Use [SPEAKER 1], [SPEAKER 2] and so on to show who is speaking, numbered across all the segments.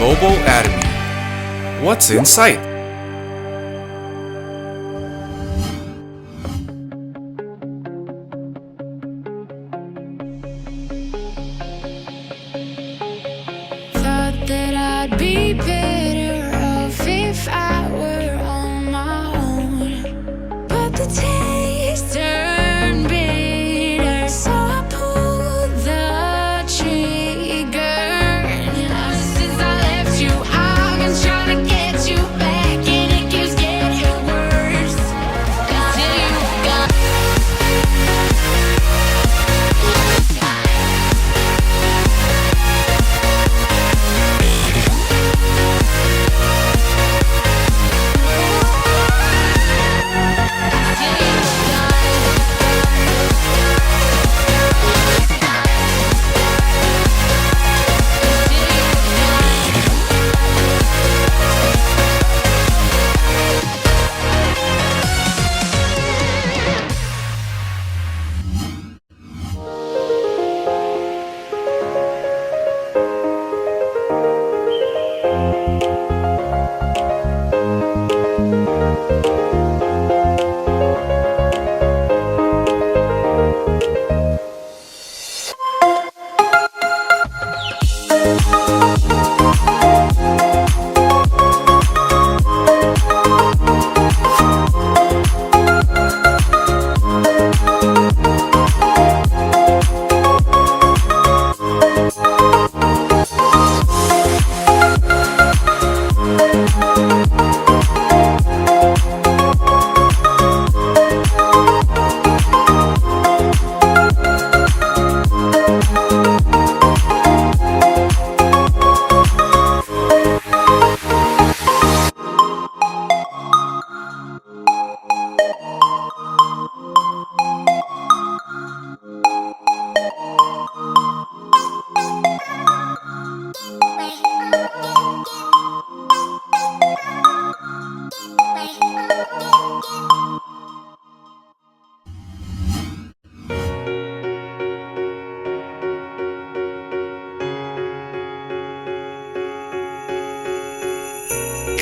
[SPEAKER 1] global Atomy. What's in sight?
[SPEAKER 2] Thought that I'd be better off if I were on my own, but the taste turned bitter, so I pulled the trigger. And since I left you, I've been trying to get you back, and it keeps getting worse. Till you got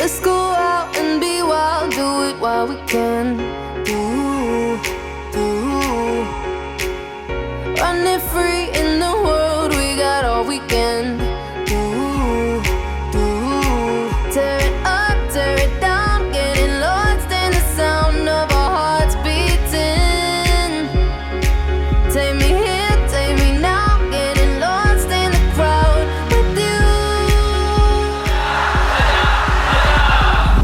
[SPEAKER 2] let's go out and be wild, do it while we can. Running free in the world, we got all we can. Tear it up, tear it down, getting lost in the sound of our hearts beating. Take me here, take me now, getting lost in the crowd with you.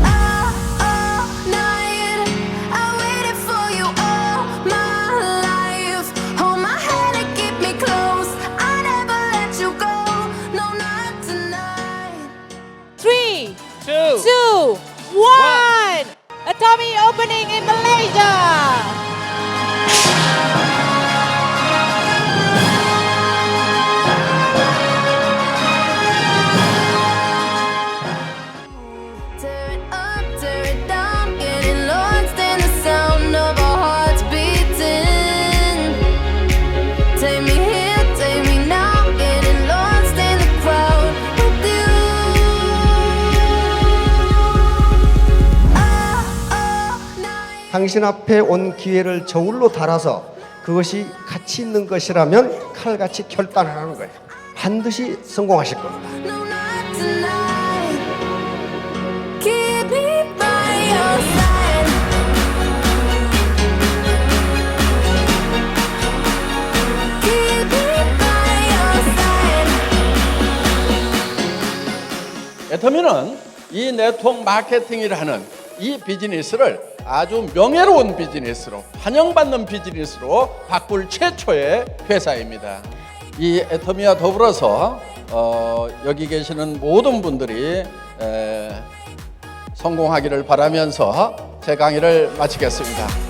[SPEAKER 2] All night, I waited for you all my life. Hold my hand and keep me close, I never let you go, no, not tonight.
[SPEAKER 3] 3,
[SPEAKER 4] 2,
[SPEAKER 3] 2, 1. Atomy opening in Malaysia.
[SPEAKER 2] Tear it up, tear it down, getting lost in the sound of our hearts beating. Take me here, take me now, getting lost in the crowd with you. All night.
[SPEAKER 5] 당신 앞에 온 기회를 저울로 달아서 그것이 가치 있는 것이라면 칼같이 결단하는 거예요. 반드시 성공하실 겁니다.
[SPEAKER 2] No, not tonight. Keep me by your side. Keep me by your side.
[SPEAKER 4] 애터미는 이 네트워크 마케팅이라는 이 비즈니스를 아주 명예로운 비즈니스로, 환영받는 비즈니스로 바꿀 최초의 회사입니다. 이 애터미와 더불어서 여기 계시는 모든 분들이 성공하기를 바라면서 제 강의를 마치겠습니다.